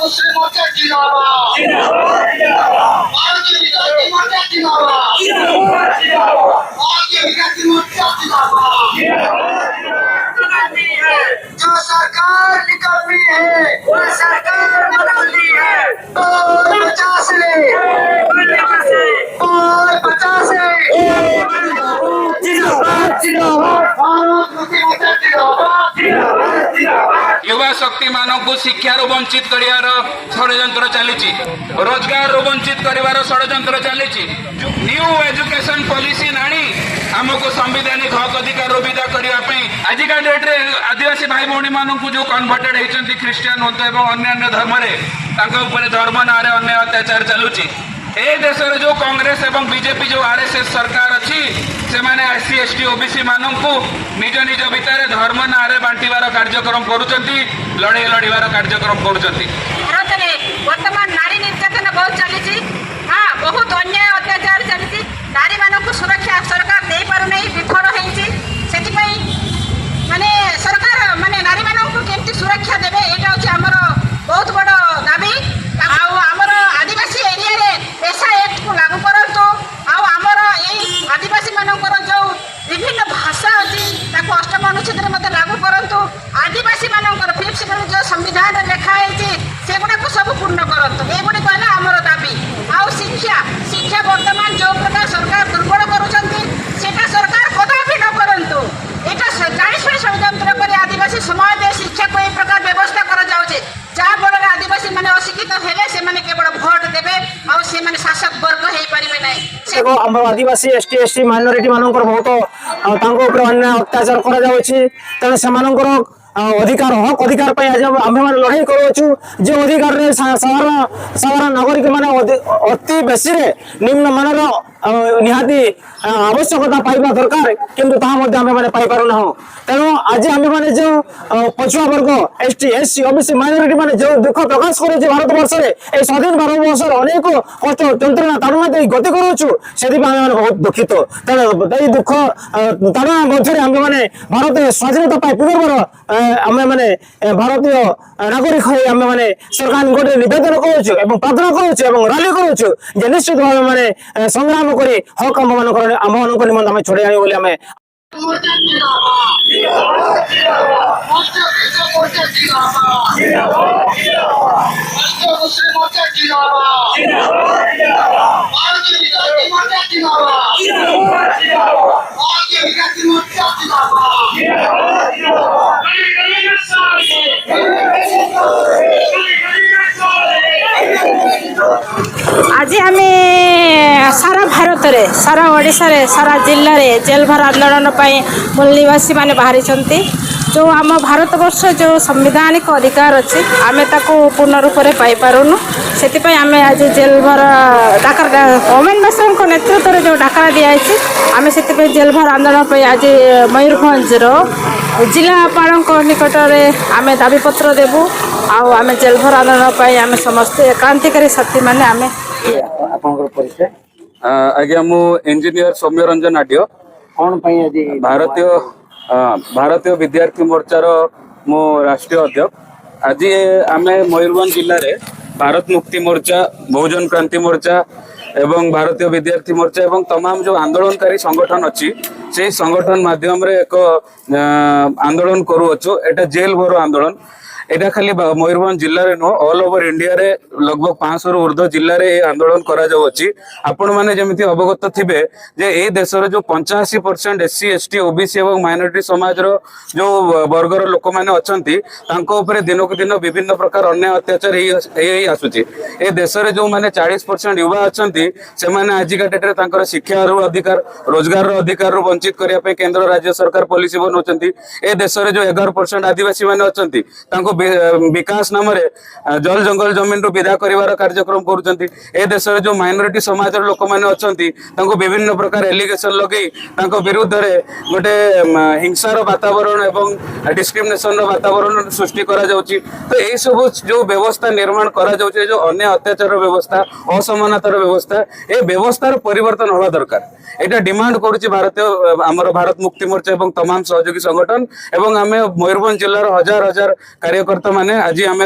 मुस्लिम मोर्चा जिंदाबाद भारतीय विद्यार्थी मोर्चा जिंदाबाद भारतीय विद्यार्थी मोर्चा जिंदाबाद। जो सरकार निकलनी है वो सरकार बदलनी है। 50 ले 50 युवा शक्ति मानक शिक्षार वंचित कर षड्यंत्र चली रोजगार वंचित कर षड्यंत्र चली न्यू एजुकेशन पॉलिसी नाणी आमको संवैधानिक हक अधिकार विदा करने आजिका डेट्रे आदिवासी भाई भौणी मानक जो कन्वर्टेड होती ख्रीस्टियान हूँ और अन्य धर्म धर्म ना अन्य अत्याचार चलुची ए देश में जो कांग्रेस एवं बीजेपी जो आरएसएस सरकार अच्छी से माने एससी एसटी ओबीसी मानू निज निज भितर धर्म ना बांटार कार्यक्रम करुँच लड़े लड़ार कार्यक्रम करुँच। भारत में वर्तमान नारी निर्यातन बहुत चली हाँ बहुत अन्याय अत्याचार चली नारी मानक सुरक्षा सरकार दे पार नहीं विफल होती माने सरकार माने नारी मानक केमती सुरक्षा देवे यहाँ हूँ आमर बहुत बड़ दाबी आमर आदिवासी एरिया रे पेशा एक्ट को लागू करतु आमर यही आदिवासी मानकर जो विभिन्न भाषा अच्छी अष्टम अनुच्छेद लागू करतु आदिवासी मानकर 5th शेड्यूल जो संविधान लिखाई से गुड़ा सब पूर्ण करतु एगुड़ी कहला आमर दाबी आउ शिक्षा शिक्षा वर्तमान जो प्रकार सरकार दुर्बल करुँचा सरकार कदापि न करतु यहाँ जाणी षड्यंत्र कर आदिवासी समाज शिक्षा को एक प्रकार व्यवस्था कर जहाँ फल आदिवासी मैंने अशिक्षित हेले से माने केवल भोट देवे और से माने शासक वर्ग हो पारे ना हम आदिवासी एसटी एसटी माइनॉरिटी मानकर बहुत अन्याय अत्याचार करेणु से अधिकार हक अधिकार आज आम लड़ाई करूँ जो अधिकार साधारण नागरिक माने अति बेसी निम्न मानर निहाती आवश्यकता पाइबा दरकार किंतु आम पाइना तेणु आज आम मैंने जो पछुआ वर्ग एसटी एससी ओबीसी माइनॉरिटी माने जो दुख प्रकाश कर भारत वर्ष में स्वाधीन भारत वर्ष अनेक कष्ट जंत्रणा ताड़ना दे गति करूँ से बहुत दुखित तेणु दुख ताड़ना मध्य आम मैंने भारत स्वाधीनता पाई पुनर्बार आम मैंने भारतीय नागरिक आम मैंने सरकार गोटे निवेदन करूँ प्रार्थना करूँ रैली करूँ निश्चित भाव मैंने संग्राम करी हक आम मान निमंत आम छड़े आने आम मुस्लिम मोर्चा जिंदाबाद भारतीय विद्यार्थी मोर्चा जिंदाबाद भारतीय विद्यार्थी मोर्चा आज आम सारा भारत रे सारा ओडिशा रे सारा जिल्ला रे जेल भर आंदोलन मूल निवासी माने बाहरी जो आम भारत वर्ष जो संवैधानिक अधिकार अच्छी आम पूर्ण रूप से पाइपारूनु से आम आज जेल भर डाकरा गवर्नमेंट बेसरक नेतृत्व में जो डाकरा दिखाई आम से जेल भर आंदोलन आज मयूरभंज जिलापाल निकट में आम दाबीपत्र देवु आम जेल भर आंदोलन आम समस्ते क्रांतिकारी शक्ति मैंने आम आज्ञा मु इंजीनियर सौम्य रंजन आड्य कौन भारतीय विद्यार्थी मोर्चार मो राष्ट्रीय अध्यक्ष आज आम मयूरभंज जिले में भारत मुक्ति मोर्चा बहुजन क्रांति मोर्चा एवं भारतीय विद्यार्थी मोर्चा एवं तमाम जो आंदोलनकारी संगठन अच्छी से संगठन माध्यम रे एक आंदोलन करूँ एटा जेल भरो आंदोलन एटा खाली मयूरभंज जिले नुह ऑल ओवर इंडिया रे लगभग 500 रु ऊर्ध्व जिले में आंदोलन आपण मैंने जमी अवगत थे जे ए देश जो 85% एससी एसटी ओबीसी और माइनॉरिटी समाज जो वर्गर लोक मैंने अच्छा दिन को दिन विभिन्न प्रकार अन्याय अत्याचार आसूची ए देश में जो मैंने 40% युवा अच्छा से आजिका डेट्रे शिक्षा अधिकार रोजगार अधिकार वंचित करने केंद्र राज्य सरकार पॉलिसी बनाऊँ ए देश में जो 11% आदिवासी मैंने अच्छा विकास नाम जल जंगल जमीन रू विदा कर कार्यक्रम करुँच ए देश जो माइनॉरिटी समाज लोक मैंने अच्छा विभिन्न प्रकार एलिगेशन लगे विरुद्ध में गोटे हिंसार वातावरण एवं डिस्क्रिमिनेशन वातावरण सृष्टि करा जाउची। तो यही सब जो व्यवस्था निर्माण करा जाउची जो अन्य अत्याचार व्यवस्था असमानतार व्यवस्था ए व्यवस्थार परिवर्तन होगा दरकार एटा डिमांड करुच्ची भारतीय आमर भारत मुक्ति मोर्चा एवं तमाम सहयोगी संगठन एवं आम मयूरभंज जिलार हजार हजार कार्य कार्यकर्ता माने आज आम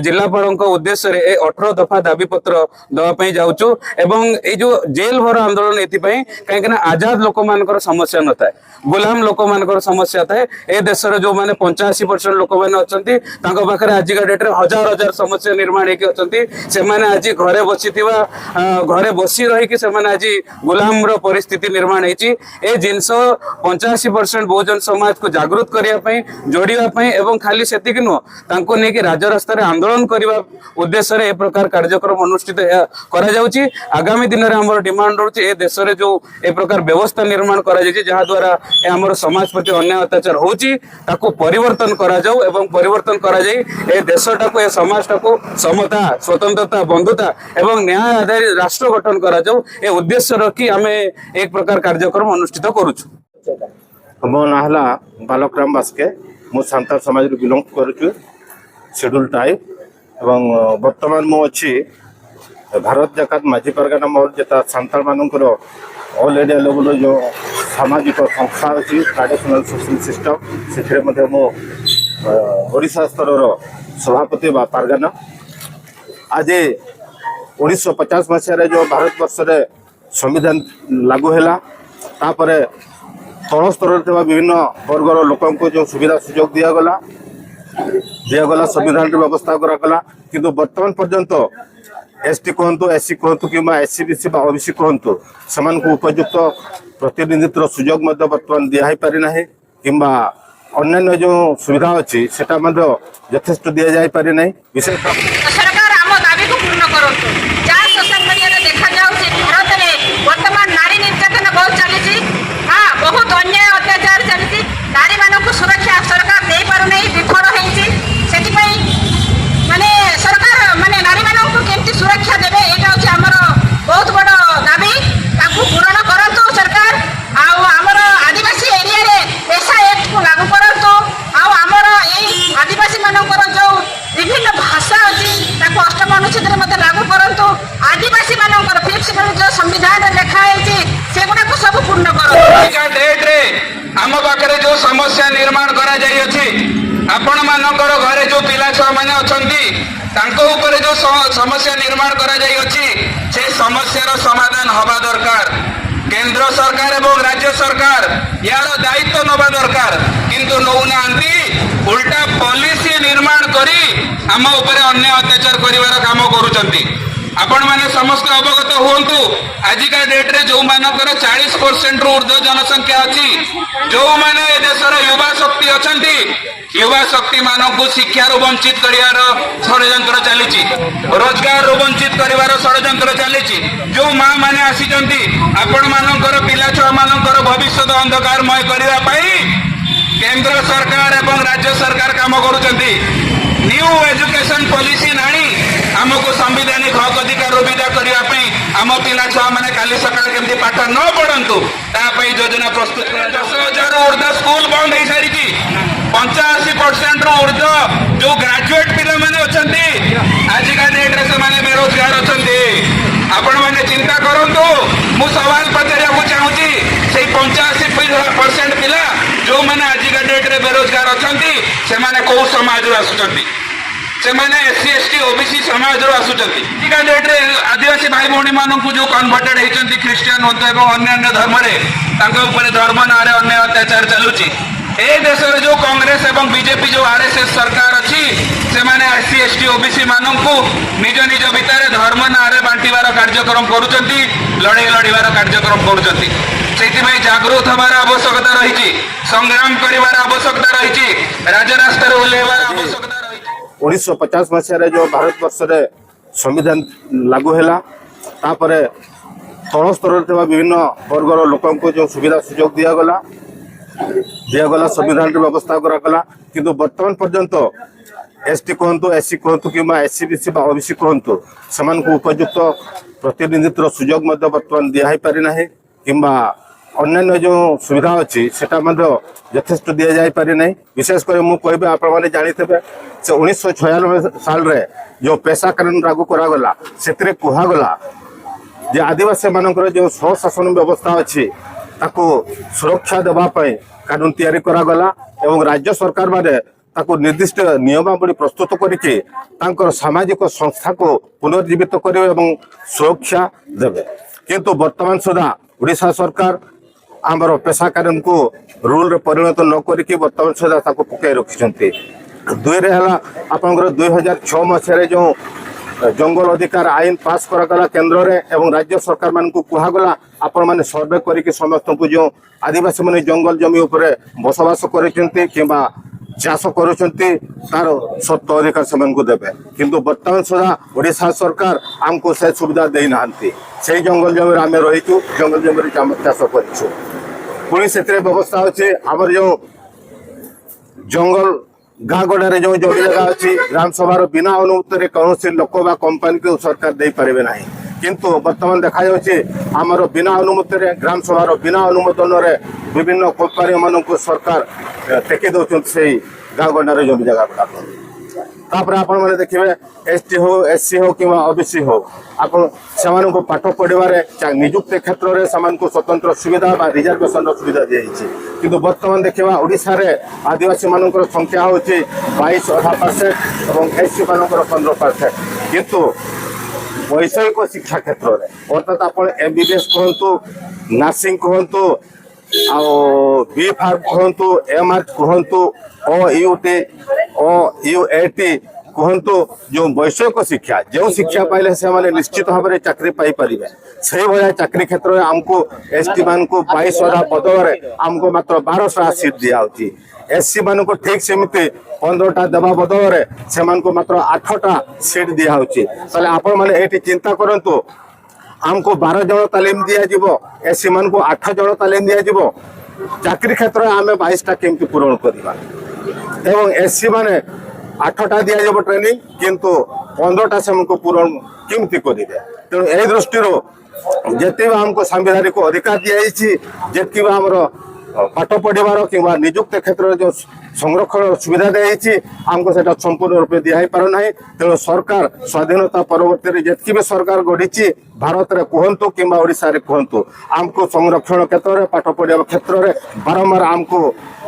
जिलापाल उद्देश्य ए 18 दफा दाबी पत्र दवाई जाऊँ एवं ये जो जेल भर आंदोलन ये कहीं आजाद लोक मान समस्या न थाए गुलाम लोक मान समस्या थाए ए देशर जो मैंने 85% लोक मैंने अच्छा पाखे आजिका डेट में हजार हजार समस्या निर्माण होती आज घरे बसी घरे बसी रही आज गुलाम परिस्थिति निर्माण होती जिनस 85% बहुजन समाज को जागृत करने जोड़ापी एवं खाली से नुह नहीं राजरास्त आंदोलन करने उद्देश्य ए प्रकार कार्यक्रम अनुष्ठित करा आगामी दिन में आम डिमांड रोचे ए देश में जो ए प्रकार व्यवस्था निर्माण करा आमर समाज प्रति अन्याय अत्याचार होची ताको परिवर्तन करा जाऊ एवं परिवर्तन करा जाई ए देशटा को ए समाजटा को समता स्वतंत्रता बंधुता एवं न्याय आधारित राष्ट्र गठन करा जाऊ ए उद्देश्य रखी आमे एक प्रकार कार्यक्रम अनुष्ठित करूछु। मो ना हला बालकराम बास्के मु सांताल समाज रू बिलोंग करूछु शेड्यूल ट्राइब एवं वर्तमान मु अछि भारत जाकात माझी परगना मोर जेता सांताल मानकर ऑल इंडिया लेवल जो सामाजिक संस्था अच्छी ट्रेडिशनल सोशल सिस्टम से मो ओडिशा स्तर सभापति बा पारगाना आज 1950 मसीह जो भारत वर्ष रे संविधान लागू है तापर तल स्तर विभिन्न वर्गर लोक जो सुविधा सुजोग दिगला संविधान व्यवस्था करागला किंतु वर्तमान पर्यंत एसटी कहतु एससी कहतु कि एससी बीसी ओबीसी कहतु से उपयुक्त प्रतिनिधित्व सुजोग बर्तमान दिखाई पारि ना कि अन्य जो सुविधा अच्छी से यथेष्ट दि जा पारि ना विशेष सरकार आम दाबी को पूर्ण करंतु जहाँ सोशल मीडिया रे देखा जाउछि भारत में वर्तमान नारी निर्यातन बहुत चली हाँ बहुत अन्याय अत्याचार चली नारी मानक सुरक्षा सरकार दे पारु नै विफल होइछि सेति माने सरकार माने नारी मानक केमती सुरक्षा देबे एटा होछि हमर बहुत बड़ दाबी ताकू पूर्ण करंतु सरकार आउ हमर आदिवासी एरिया रे पेशा एक्ट को लागू करंतु आउ हमर एई आदिवासी मानकर जो विभिन्न भाषा अछि ताकू अष्टम अनुच्छेद रे मते लागू करंतु आदिवासी मानकर 5th शेड्यूल जो संविधान रे लिखा हैछि सेगुडा को सब पूर्ण करंतु डेट रे आम पाखे जो समस्या निर्माण करा जाई अछि आपण मानकर घरे जो पिला छुआ माने अछंती तांको ऊपर जो समस्या निर्माण करा जाई अछि से समस्यार समाधान हवा दरकार केंद्र सरकार एवं राज्य सरकार यार दायित्व नवा दरकार किंतु नौनांती उल्टा पॉलिसी निर्माण करी आम ऊपर अन्याय अत्याचार करिवार काम करूचंती आपण माने समस्त अवगत हुंतु आजिका डेट रे जो मानकर 40% रु ऊर्ध्व जनसंख्या अछि जो माने ए देशर युवा शक्ति अछंती युवा शक्ति मानकु शिक्षा रो वंचित करिवार षडयंत्र चलीची रोजगार रो वंचित करिवार षडयंत्र चलीची जो मां माने आसीचंती आपण मानकर पिला छुआ मानकर भविष्य अंधकारमय करिवा पई केंद्र सरकार एवं राज्य सरकार काम करूचंती न्यू एजुकेशन पॉलिसी नाणी आमको संवैधानिक हक अधिकार सुविधा करने आम पिला छुआ मैंने काली सका केमती पाठ न पढ़ु तापाई योजना प्रस्तुत 10,000 ऊर्ध्व स्कूल बंद हो सारी 85% रु ऊर्ध्व जो ग्रेजुएट पिला माने अछंती आजिका डेट रे से बेरोजगार अछंती आपण माने चिंता करंतु मु सवाल पचारिया चाहूँगी से 85% पिला जो मैंने आजिका डेट रे बेरोजगार अछंती से माने को समाज रो आसुचंती से माने एससी एसटी ओबीसी समाज रो आसुचंती आजिका डेट रे आदिवासी भाई भौणी मानकु जो कन्वर्टेड हेचंती क्रिश्चियन होतो एवं अन्य धर्म रे तांका ऊपर धर्म नारे अन्य अत्याचार चलुची ए देश रे जो कांग्रेस एवं बीजेपी जो आरएसएस सरकार अच्छी से माने एससी एसटी ओबीसी मानकु निज निज भितर धर्म नारे बांटिबार कार्यक्रम करूचंती लड़ाई लड़ीबार कार्यक्रम करूचंती सेति जागृत हमार आवश्यकता रही संग्राम करिवार आवश्यकता रही राजरास्ता रे ओल्हेबार आवश्यकता रही 1950 मसीह जो भारत वर्ष रे संविधान लागू है तापर तल स्तर विभिन्न वर्गर लोक जो सुविधा सुजोग दिगला संविधान व्यवस्था करागला किंतु वर्तमान पर्यंत एसटी कहतु एससी कहतु कि एससी बीसी ओबीसी कहतु से उपयुक्त प्रतिनिधित्व सुजोग बर्तमान दिखाई पारि ना कि अन्य जो सुविधा अच्छी से यथेष्ट दि जा पारि ना विशेषकर मुझे आपने जानते से 1996 साल रे जो पेशा कानून लागू करागला से कहगला जे आदिवासी मानकर जो स्वशासन व्यवस्था अच्छी ताको सुरक्षा देवाई कानून तैयारी करागला एवं राज्य सरकार माने ताको निर्दिष्ट नियमावली प्रस्तुत करके सामाजिक संस्था को पुनर्जीवित करेंगे और सुरक्षा देवे। किंतु वर्तमान सुधा उड़ीसा सरकार आमर पेशाकार को रूल परिणत न करके वर्तमान सुधा पकई रखिंट। दुई आपंकर 2006 मसीह जो जंगल अधिकार आईन पास करागला केन्द्र में एवं राज्य सरकार मान को कहगला आपण मैंने सर्वे करके समस्त को जो आदिवासी मैंने जंगल जमी उपरे बसवास करते कि चाष तार सत्व अधिकार से देवे। किंतु वर्तमान सुधा ओडिशा सरकार आमको से सुविधा देना से जंगल जमी आम रहीचु जंगल जमी चाष करूँ पुणी से व्यवस्था अच्छे आमर जो जंगल गाँ गड़े जो जमी जगह अच्छी ग्राम सभार बिना अनुमति कौन लोक बा कंपानी को सरकार दे पारे ना। किंतु वर्तमान देखा आमर बिना अनुमति ग्राम सभार बिना अनुमोदन विभिन्न कंपानी मान को सरकार टेकी दौरान से गाँ गंडार जमी जगह गुड़ाक तापर आपण मैंने देखिए एसटी हो एससी हो कि ओबीसी हो आपण से पाठ पढ़ारे निजुक्ति क्षेत्र में स्वतंत्र सुविधा बा रिजर्वेशन सुविधा दी जाइए। किंतु वर्तमान देखा ओडिशा रे आदिवासी मानकर संख्या हूँ 22.5% और एससी मान 15%। किंतु वैषयिक शिक्षा क्षेत्र में अर्थात आप MBBS कहतु नर्सिंग कहतु बी फार्म कहतु MR कहतु OUT कहतु जो वैषयिक शिक्षा जो शिक्षा पाइले से माने निश्चित भाव में चाकरी पाई परिबे से भाया चाकरी क्षेत्र में आमको एसटी मान को 22,000 बदल में आमको मात्र 1200 सीट दिया होची। एससी मान को ठीक सेमती 15टा देवा बदल में से मात्र 8टा सीट दिया होची। ताले आपण माने एटी चिंता करंतु आमको 12 जन तालीम दिया जीवो एससी मान को 8 जन तालीम दिया जीवो चाकरी क्षेत्र में आम 22टा केमती पूरण करवा एवं एससी माने 8टा दिया जाब ट्रेनिंग किंतु 15टा से पूरण केमती करेंगे। तेणु यही दृष्टि जिते आमको संवैधानिक अधिकार दिखाई जी आमर पाठ पढ़ार कि निजुक्ति क्षेत्र में जो संरक्षण सुविधा दी आमको से संपूर्ण रूप दिखाई पारना। तेणु सरकार स्वाधीनता परवर्ती जितकी भी सरकार गढ़ी भारत में कहतु कि ओडिशा कहतु आमको संरक्षण क्षेत्र में पाठ पढ़ा क्षेत्र में बारंबार आमको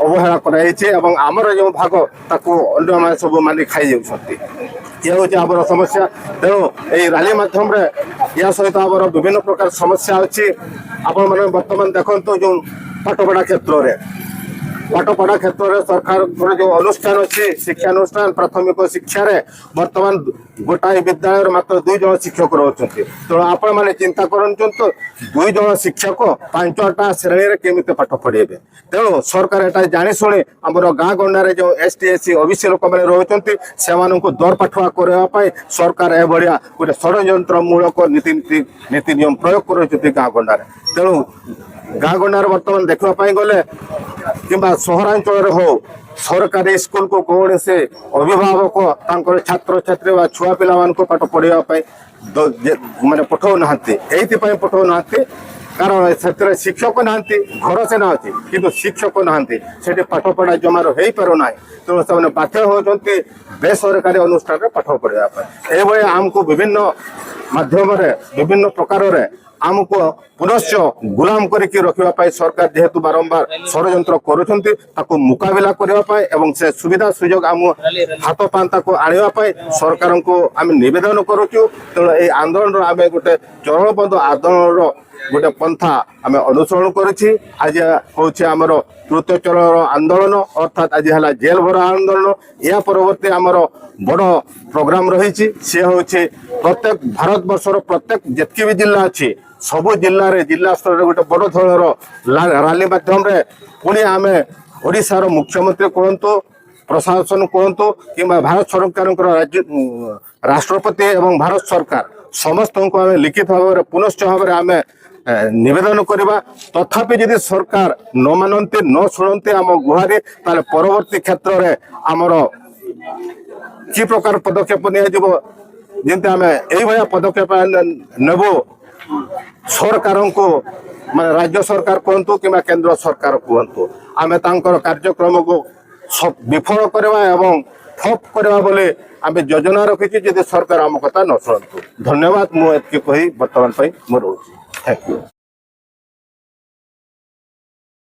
अवहेला कर आमर जो भाग ताको अन्य सब मानी खाई जाती ये हूँ आमर समस्या। तेणु यही रैली मध्यम या सहित आमर विभिन्न प्रकार समस्या अच्छी आपण मैंने बर्तमान देखो जो पाठपढ़ा क्षेत्र में पाठपढ़ा क्षेत्र में सरकार जो अनुष्ठान अच्छी शिक्षा अनुष्ठान प्राथमिक शिक्षा रे वर्तमान गोटाए विद्यालय मात्र 2 जन शिक्षक रोचते। तेणु आपण मैंने चिंता कर 2 जन शिक्षक 5टा श्रेणी में केमी पाठ पढ़ेबे। तेणु सरकार एटा जानी शुणी आमर गाँ गंडारे जो ST SC OBC लोक मैंने रोचते से दर पाठुआ करने सरकार एभलिया गोटे षड्यंत्रमूलक नीति नियम प्रयोग कर गाँ गंडारे। तेणु गाँ गंडार वर्तमान देखा गले कि सहरांचल हो सरकारी स्कूल को कौन से अभिभावक छात्र छात्री व छुआ पिला पाठ पढ़ाई माने पठाऊना पठाऊना कारण से शिक्षक ना घर से ना कि शिक्षक ना से पाठ पढ़ा जमार हो पारना। तेणु से बाध्य होती बेसरकारी अनुष्ठान में पाठ पढ़ाई ये आमको विभिन्न माध्यम विभिन्न प्रकार आमको पुनश्च गुलाम करके रखा सरकार जेहेतु बारंबार षड्यंत्र करुँच मुकाबला करने से सुविधा सुजोग आम हाथ पांता को आने सरकार को आम नवेदन करुचु। तेणु ये आंदोलन आम गोटे चरणबद्ध आंदोलन गोटे पंथा आम अनुसरण करुँच। आज हूँ आमर तृतीय चरण आंदोलन अर्थात आज है जेल भरा आंदोलन। या परवर्ती आमर बड़ प्रोग्राम रही सी हूँ प्रत्येक भारत वर्षर प्रत्येक जितकी भी जिला अच्छी सबु जिले में जिला स्तर में गोटे बड़ धरण रैली मध्यम पुणी आम ओडिशार मुख्यमंत्री कहतु प्रशासन कहतु कि भारत सरकार राष्ट्रपति एवं भारत सरकार समस्त को आम लिखित भाव में पुनश्च भाव में आम निवेदन करवा। तथापि यदि सरकार न मानते न शुणते आम गुहारी ताले परवर्ती क्षेत्र में आमर कि प्रकार पदक्षेप निमती आम यही पदक्षेप नेबू सरकार को माने राज्य सरकार कहतु कि केंद्र सरकार कहतु आम कार्यक्रम को विफल करवा एवं ठप करवा बोले आम योजना रखी जदि सरकार आम कथा न शुणु। धन्यवाद मुझे कही बर्तमान मोर थैंक यू।